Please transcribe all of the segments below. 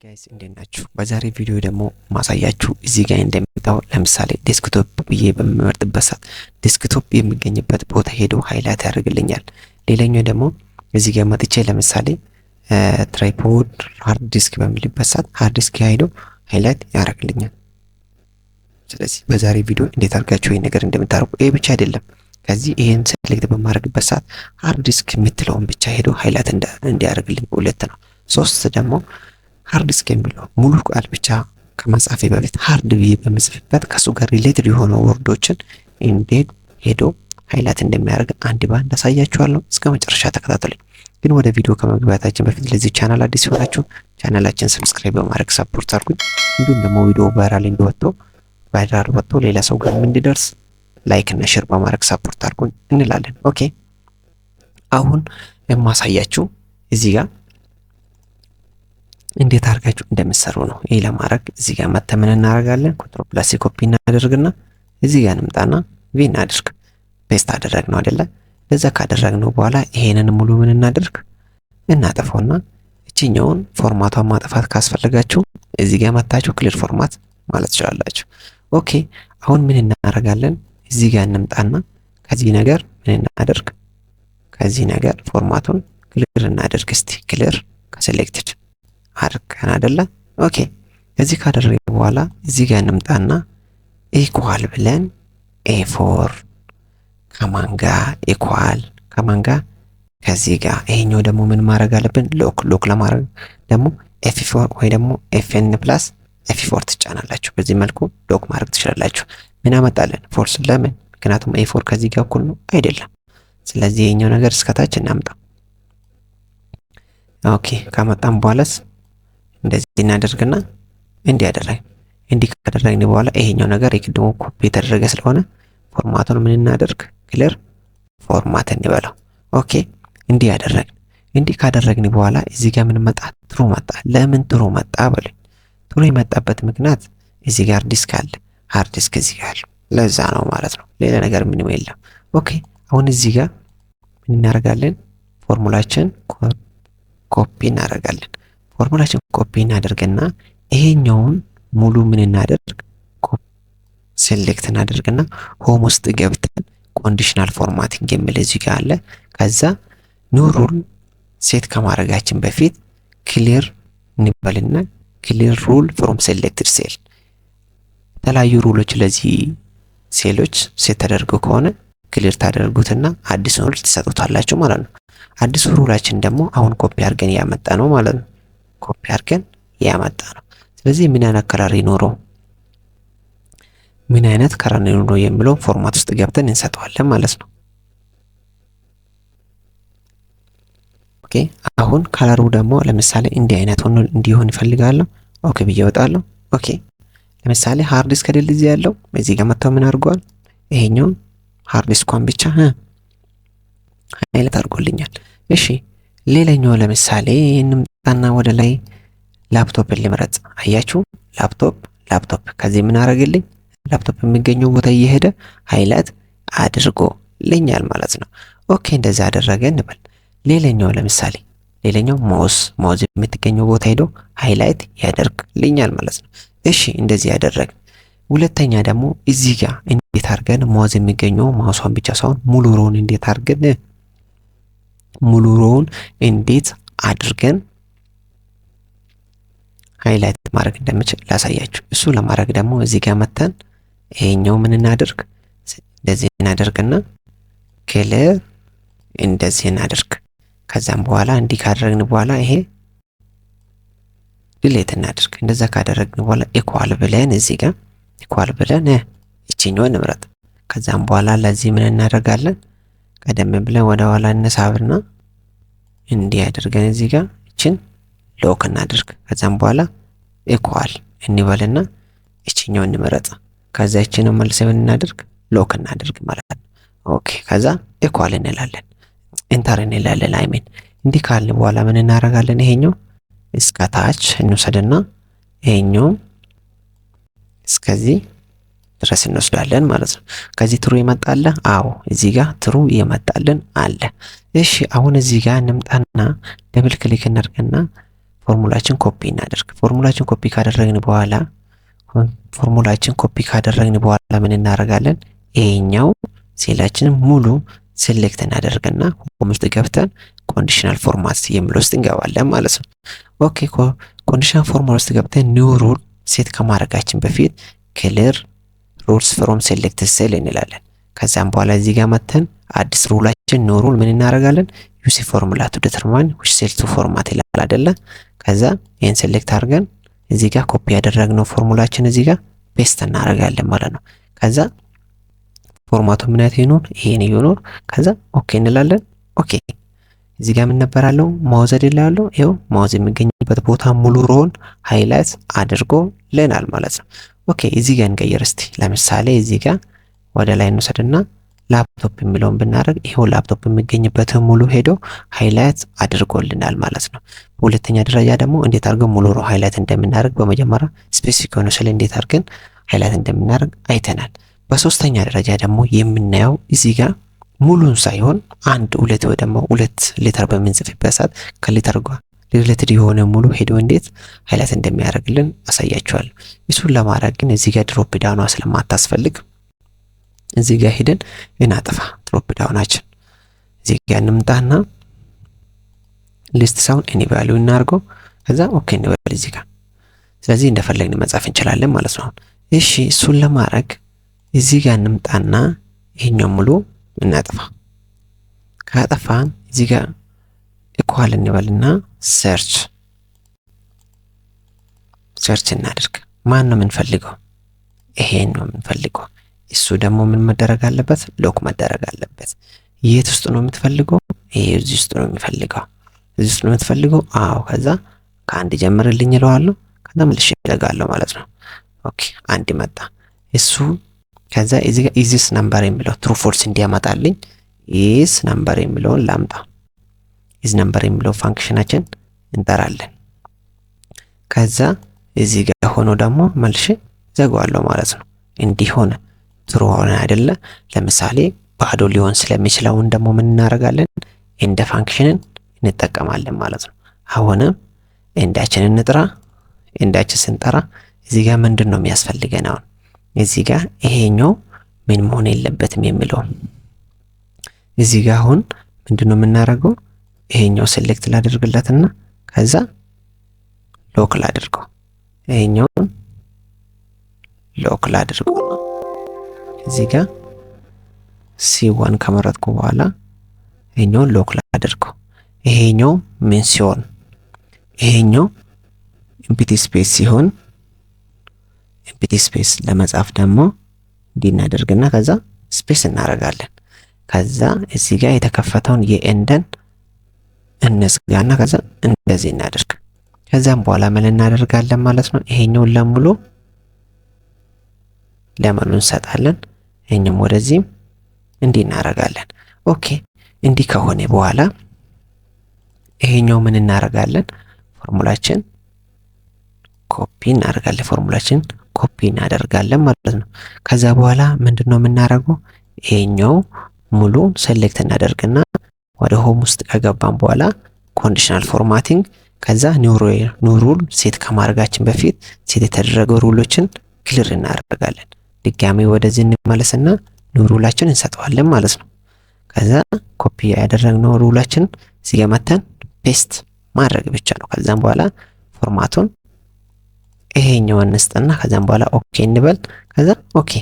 ጋይስ እንዴት ናችሁ? በዛሬ ቪዲዮ ደግሞ ማሳያችሁ እዚህ ጋር እንደምታው ለምሳሌ ዴስክቶፕ ብዬ በመመርጥበት ሰዓት ዴስክቶፕ የሚገኝበት ቦታ ሄዶ ሃይላይት ያደርግልኛል። ሌላኛው ደግሞ እዚህ ጋር መጥቼ ለምሳሌ ትራይፖድ ሃርድ ዲስክ በሚልበት ሰዓት ሃርድ ዲስክ ሄዶ ሃይላይት ያደርግልኛል። ስለዚህ በዛሬ ቪዲዮ እንዴት አድርጋችሁ ይሄን ነገር እንደምታደርጉ ይሄ ብቻ አይደለም። ከዚህ ይሄን ሴሌክት በማድረግበት ሰዓት ሃርድ ዲስክ የምትለውን ብቻ ሄዶ ሃይላይት እንዲያደርግልኝ ሁለት ነው። ሶስት ደግሞ ሃርድ ዲስክ የሚለው ሙሉ ቃል ብቻ ከመጻፌ በፊት ሃርድ ብዬ በመጽፍበት ከሱ ጋር ሪሌትድ የሆኑ ወርዶችን እንዴት ሄዶ ሃይላይት እንደሚያደርግ አንድ ባንድ አሳያችኋለሁ። እስከ መጨረሻ ተከታተሉኝ። ግን ወደ ቪዲዮ ከመግባታችን በፊት ለዚህ ቻናል አዲስ ሆናችሁ ቻናላችን ሰብስክራይብ በማድረግ ሰፖርት አድርጉኝ። እንዲሁም ደግሞ ቪዲዮ ቫይራል ወጥቶ ሌላ ሰው ጋር እንዲደርስ ላይክ እና ሼር በማድረግ ሰፖርት አድርጉኝ እንላለን። ኦኬ አሁን የማሳያችሁ እዚህ ጋር እንዴት አድርጋችሁ እንደምትሰሩ ነው። ይሄ ለማድረግ እዚህ ጋር መተምን እናደርጋለን። ኮንትሮል ፕላስ ኮፒ እናደርግና እዚህ ጋር እንምጣና ቪ እናድርግ። ፔስት አደረግነው አይደለ? ለዛ ካደረግነው በኋላ ይሄንን ሙሉ ምን እናድርግ እናጠፋውና እቺኛውን ፎርማቷን ማጥፋት ካስፈልጋችሁ እዚህ ጋር መታችሁ ክሊር ፎርማት ማለት ትችላላችሁ። ኦኬ አሁን ምን እናደርጋለን? እዚህ ጋር እንምጣና ከዚህ ነገር ምን እናድርግ? ከዚህ ነገር ፎርማቱን ክሊር እናድርግ። እስቲ ክሊር ከሴሌክትድ አድርገን አይደለ? ኦኬ እዚህ ካደረግን በኋላ እዚህ ጋር እንምጣና ኢኳል ብለን ኤ4 ከማንጋ ኢኳል ከማንጋ ከዚህ ጋር ይሄኛው ደግሞ ምን ማድረግ አለብን? ሎክ ለማድረግ ደግሞ ኤፍ4 ወይ ደግሞ ኤፍኤን ፕላስ ኤፍ4 ትጫናላችሁ። በዚህ መልኩ ሎክ ማድረግ ትችላላችሁ። ምን ያመጣልን? ፎርስ። ለምን? ምክንያቱም ኤ4 ከዚህ ጋር እኩል ነው አይደለም። ስለዚህ ይሄኛው ነገር እስከታች እናምጣ። ኦኬ ካመጣን በኋላስ እንደዚህ እናደርግና እንዲህ ካደረግን በኋላ ይሄኛው ነገር የቅድሙ ኮፒ የተደረገ ስለሆነ ፎርማቱን ምን እናደርግ? ክሊር ፎርማት እንበለው። ኦኬ እንዲህ ካደረግን በኋላ እዚህ ጋር ምን መጣ? ትሩ መጣ። ለምን ትሩ መጣ በሉኝ። ትሩ የመጣበት ምክንያት እዚህ ጋር ዲስክ አለ፣ ሃርድ ዲስክ እዚህ ጋር አለ። ለዛ ነው ማለት ነው። ሌላ ነገር ምንም የለም። ኦኬ አሁን እዚህ ጋር ምን እናደርጋለን? ፎርሙላችን ኮፒ እናደርጋለን። ፎርሙላችን ኮፒ እናደርግና ይሄኛውን ሙሉ ምን እናደርግ? ሴሌክት እናደርግና ሆም ውስጥ ገብተን ኮንዲሽናል ፎርማቲንግ የሚል እዚህ ጋር አለ። ከዛ ኒው ሩል ሴት ከማድረጋችን በፊት ክሊር እንበልና ክሊር ሩል ፍሮም ሴሌክትድ ሴል። የተለያዩ ሩሎች ለዚህ ሴሎች ሴት ተደርገው ከሆነ ክሊር ታደርጉትና አዲስ ሩል ትሰጡታላችሁ ማለት ነው። አዲስ ሩላችን ደግሞ አሁን ኮፒ አድርገን ያመጣ ነው ማለት ነው። ኮፒ አድርገን ያመጣ ነው። ስለዚህ ምን አይነት ከለር ይኖረው የሚለው ፎርማት ውስጥ ገብተን እንሰጠዋለን ማለት ነው። ኦኬ አሁን ከለሩ ደግሞ ለምሳሌ እንዲህ አይነት ሆኖ እንዲሆን ይፈልጋለሁ። ኦኬ ብዬ እወጣለሁ። ኦኬ ለምሳሌ ሃርድ ዲስክ አይደል እዚህ ያለው እዚህ ጋር መጥተው ምን አድርጓል? ይሄኛው ሃርድ ዲስኳን ብቻ ሃይላይት አድርጎልኛል። እሺ ሌላኛው ለምሳሌ እንምጣና ወደ ላይ ላፕቶፕ ልምረጥ። አያችሁ ላፕቶፕ ከዚህ ምን አደረገልኝ? ላፕቶፕ የሚገኘው ቦታ እየሄደ ሃይላይት አድርጎልኛል ማለት ነው። ኦኬ እንደዛ አደረገ እንበል። ሌላኛው ለምሳሌ ማውዝ የምትገኘው ቦታ ሄዶ ሃይላይት ያደርግልኛል ማለት ነው። እሺ እንደዚህ ያደረግን። ሁለተኛ ደግሞ እዚህ ጋር እንዴት አድርገን ማውዝ የሚገኘው ማውሷን ብቻ ሳይሆን ሙሉ ሮውን እንዴት አድርገን ሃይላይት ማድረግ እንደምችል ላሳያችሁ። እሱ ለማድረግ ደግሞ እዚህ ጋር መተን ይሄኛው ምን እናደርግ? እንደዚህ እናደርግና ክሊር እንደዚህ እናደርግ። ከዛም በኋላ እንዲህ ካደረግን በኋላ ይሄ ዲሌት እናደርግ። እንደዛ ካደረግን በኋላ ኢኳል ብለን እዚህ ጋር ኢኳል ብለን እቺኛውን እንምረጥ። ከዛም በኋላ ለዚህ ምን እናደርጋለን? ቀደም ብለን ወደ ኋላ እንሳብና እንዲህ አድርገን እዚህ ጋር እቺን ሎክ እናድርግ። ከዛም በኋላ ኢኳል እንበልና እቺኛውን እንምረጥ። ከዛ እቺን መልሰን እናድርግ ሎክ እናድርግ ማለት ነው። ኦኬ ከዛ ኢኳል እንላለን፣ ኢንተር እንላለን። አይሜን እንዲህ ካልን በኋላ ምን እናደርጋለን? ይሄኛው እስከ ታች እንወስድና ይሄኛው እስከዚህ ድረስ እንወስዳለን ማለት ነው። ከዚህ ትሩ ይመጣል። አዎ እዚህ ጋር ትሩ ይመጣልን አለ። እሺ አሁን እዚህ ጋር እንምጣና ደብል ክሊክ እናድርግና ፎርሙላችን ኮፒ እናደርግ። ፎርሙላችን ኮፒ ካደረግን በኋላ ምን እናደርጋለን? ይሄኛው ሴላችንን ሙሉ ሴሌክት እናደርግና ሆም ውስጥ ገብተን ኮንዲሽናል ፎርማት የሚል ውስጥ እንገባለን ማለት ነው። ኦኬ ኮንዲሽናል ፎርማት ውስጥ ገብተን ኒው ሩል ሴት ከማድረጋችን በፊት ክሊር ሩልስ ፍሮም ሴሌክት ሴል እንላለን። ከዛም በኋላ እዚህ ጋር መተን አዲስ ሩላችን ኒው ሩል ምን እናደርጋለን? ዩሲ ፎርሙላ ቱ ዲተርማይን ዊች ሴል ቱ ፎርማት ይላል አይደለ? ከዛ ይሄን ሴሌክት አድርገን እዚህ ጋር ኮፒ ያደረግነው ፎርሙላችን እዚህ ጋር ፔስት እናደርጋለን ማለት ነው። ከዛ ፎርማቱ ምን አይነት ይኖር? ይሄን ይኖር። ከዛ ኦኬ እንላለን። ኦኬ እዚህ ጋር ምን ነበር አለው? ማውዝ አይደለም? ይሄው ማውዝ የሚገኝበት ቦታ ሙሉ ሮውን ሃይላይት አድርጎ ለናል ማለት ነው። ኦኬ እዚህ ጋር እንቀይር እስቲ። ለምሳሌ እዚህ ጋር ወደ ላይ እንወሰድና ላፕቶፕ የሚለውን ብናደርግ ይሄው ላፕቶፕ የሚገኝበት ሙሉ ሄዶ ሃይላይት አድርጎልናል ማለት ነው። በሁለተኛ ደረጃ ደግሞ እንዴት አድርገን ሙሉ ሮ ሃይላይት እንደምናደርግ በመጀመሪያ ስፔሲፊክ የሆነ ስለ እንዴት አድርገን ሃይላይት እንደምናደርግ አይተናል። በሶስተኛ ደረጃ ደግሞ የምናየው እዚህ ጋር ሙሉን ሳይሆን አንድ ሁለት ወይ ደግሞ ሁለት ሌተር በምንጽፍበት ሰዓት ከሌተር ጋር ሪሌትድ የሆነ ሙሉ ሄዶ እንዴት ሃይላይት እንደሚያደርግልን አሳያችኋለሁ። እሱን ለማድረግ ግን እዚህ ጋር ድሮፕ ዳውኗ ስለማታስፈልግ እዚህ ጋር ሄደን እናጥፋ ድሮፕ ዳውናችን። እዚህ ጋር እንምጣና ሊስት ሳውንድ ኤኒ ቫልዩ እናርገው። ከዛ ኦኬ እንበል እዚህ ጋር። ስለዚህ እንደፈለግን መጻፍ እንችላለን ማለት ነው። እሺ እሱን ለማድረግ እዚህ ጋር እንምጣና ይሄኛው ሙሉ እናጥፋ። ካጠፋን እዚህ ጋር ኢኳል እንበልና ሰርች እናድርግ። ማን ነው የምንፈልገው? ይሄን ነው የምንፈልገው። እሱ ደግሞ ምን መደረግ አለበት? ሎክ መደረግ አለበት። የት ውስጥ ነው የምትፈልገው? ይሄ እዚህ ውስጥ ነው የሚፈልገው። እዚህ ውስጥ ነው የምትፈልገው? አዎ። ከዛ ከአንድ ጀምርልኝ እለዋለሁ። ከዛ መልሼ እደጋለሁ ማለት ነው። ኦኬ አንድ መጣ እሱ። ከዛ እዚህ ጋር ኢዚስ ነምበር የሚለው ትሩ ፎልስ እንዲያመጣልኝ ኢዝ ነምበር የሚለውን ላምጣ። ኢዝ ነምበር የሚለው ፋንክሽናችን እንጠራለን። ከዛ እዚህ ጋር ሆኖ ደግሞ መልሼ ዘጋዋለሁ ማለት ነው። እንዲህ ሆነ ትሩ ሆነ አይደለ? ለምሳሌ ባዶ ሊሆን ስለሚችለውን ደግሞ ምን እናደርጋለን? እንደ ፋንክሽንን እንጠቀማለን ማለት ነው። አሁንም እንዳችንን እንጥራ። እንዳችን ስንጠራ እዚህ ጋር ምንድነው የሚያስፈልገን? አሁን እዚህ ጋር ይሄኛው ምን መሆን የለበትም የሚለው እዚህ ጋር አሁን ምንድነው የምናደርገው? ይሄኛው ሴሌክት ላድርግለትና ከዛ ሎክ ላድርገው። ይሄኛውን ሎክ ላድርገው። እዚህ ጋር C1 ከመረጥኩ በኋላ ይሄኛውን ሎክ ላድርገው። ይሄኛው ምን ሲሆን ይሄኛው ኤምፕቲ ስፔስ ሲሆን ኤምፕቲ ስፔስ ለመጻፍ ደግሞ እንዲናደርግና ከዛ ስፔስ እናደርጋለን። ከዛ እዚህ ጋር የተከፈተውን የኤንደን እንዝጋና ከዛ እንደዚህ እናደርግ። ከዛም በኋላ ምን እናደርጋለን ማለት ነው? ይሄኛውን ለሙሉ እንሰጣለን። ይሄኛም ወደዚህም እንዲህ እናደርጋለን። ኦኬ እንዲህ ከሆነ በኋላ ይሄኛው ምን እናደርጋለን? ፎርሙላችን ኮፒ እናደርጋለን ማለት ነው። ከዛ በኋላ ምንድነው የምናደርገው? ይሄኛው ሙሉ ሴሌክት እናደርግና ወደ ሆም ውስጥ ከገባን በኋላ ኮንዲሽናል ፎርማቲንግ ከዛ ኒው ሩል ሴት ከማድረጋችን በፊት ሴት የተደረገው ሩሎችን ክሊር እናደርጋለን። ድጋሚ ወደዚህ እንመለስና ኒው ሩላችን እንሰጠዋለን ማለት ነው። ከዛ ኮፒ ያደረግነው ሩላችን እዚህ ጋር መተን ፔስት ማድረግ ብቻ ነው። ከዛም በኋላ ፎርማቱን ይሄኛውን እንስጥና ከዛም በኋላ ኦኬ እንበል። ከዛ ኦኬ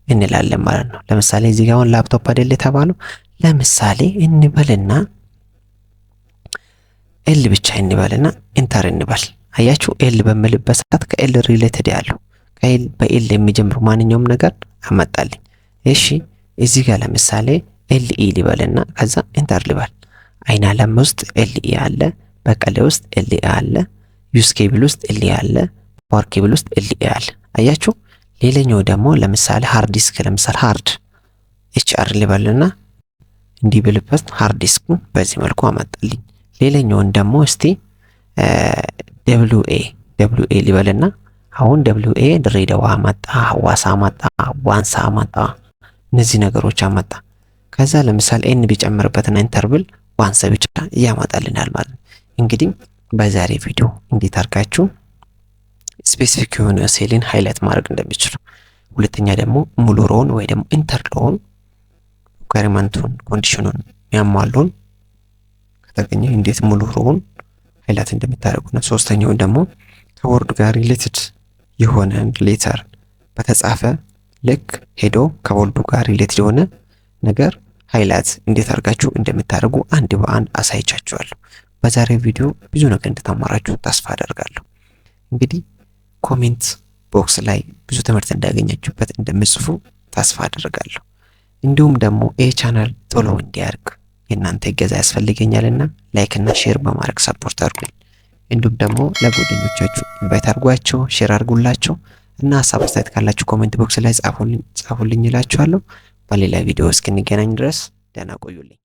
እንላለን ማለት ነው። ለምሳሌ እዚህ ጋር ላፕቶፕ አይደል የተባለው፣ ለምሳሌ እንበልና ኤል ብቻ እንበልና ኢንተር እንበል። አያችሁ ኤል በመልበት ሰዓት ከኤል ሪሌትድ ያለው በኤል የሚጀምሩ ማንኛውም ነገር አመጣልኝ። እሺ እዚህ ጋር ለምሳሌ ኤል ኢ ሊበልና ከዛ ኢንተር ሊበል። አይን አለም ውስጥ ኤል ኢ አለ፣ በቀሌ ውስጥ ኤል ኢ አለ፣ ዩስ ኬብል ውስጥ ኤል ኢ አለ፣ ፓወር ኬብል ውስጥ ኤል ኢ አለ። አያችሁ ሌላኛው ደግሞ ለምሳሌ ሃርድ ዲስክ ለምሳሌ ሃርድ ኤችአር ሊበልና እንዲህ ብልበት ሃርድ ዲስኩ በዚህ መልኩ አመጣልኝ። ሌላኛውን ደግሞ እስቲ ደብሊው ኤ ሊበልና አሁን ደብሊው ኤ ድሬዳዋ መጣ፣ ሐዋሳ መጣ፣ ዋንሳ መጣ፣ እነዚህ ነገሮች አመጣ። ከዛ ለምሳሌ ኤን ቢጨምርበትና ኢንተርብል ዋንሳ ብቻ ያመጣልናል ማለት ነው። እንግዲህ በዛሬ ቪዲዮ እንዴት አድርጋችሁ ስፔሲፊክ የሆነ ሴልን ሃይላይት ማድረግ እንደሚችሉ፣ ሁለተኛ ደግሞ ሙሉ ሮውን ወይ ደግሞ ኢንተር ሮውን ሪኳየርመንቱን ኮንዲሽኑን የሚያሟሉን ከተገኘ እንዴት ሙሉ ሮውን ሃይላይት እንደምታደርጉ ነው። ሶስተኛውን ደግሞ ከወርዱ ጋር ሪሌትድ የሆነ ሌተር በተጻፈ ልክ ሄዶ ከወርዱ ጋር ሪሌትድ የሆነ ነገር ሃይላይት እንዴት አድርጋችሁ እንደምታደርጉ አንድ በአንድ አሳይቻችኋለሁ። በዛሬው ቪዲዮ ብዙ ነገር እንደተማራችሁ ተስፋ አደርጋለሁ። እንግዲህ ኮሜንት ቦክስ ላይ ብዙ ትምህርት እንዳገኛችሁበት እንደምጽፉ ተስፋ አደርጋለሁ። እንዲሁም ደግሞ ይህ ቻናል ቶሎ እንዲያድግ የእናንተ እገዛ ያስፈልገኛልና ላይክ እና ሼር በማድረግ ሰፖርት አድርጉኝ። እንዲሁም ደግሞ ለጓደኞቻችሁ ኢንቫይት አድርጓቸው፣ ሼር አድርጉላቸው እና ሀሳብ አስተያየት ካላችሁ ኮሜንት ቦክስ ላይ ጻፉልኝ እላችኋለሁ። በሌላ ቪዲዮ እስክንገናኝ ድረስ ደህና ቆዩልኝ።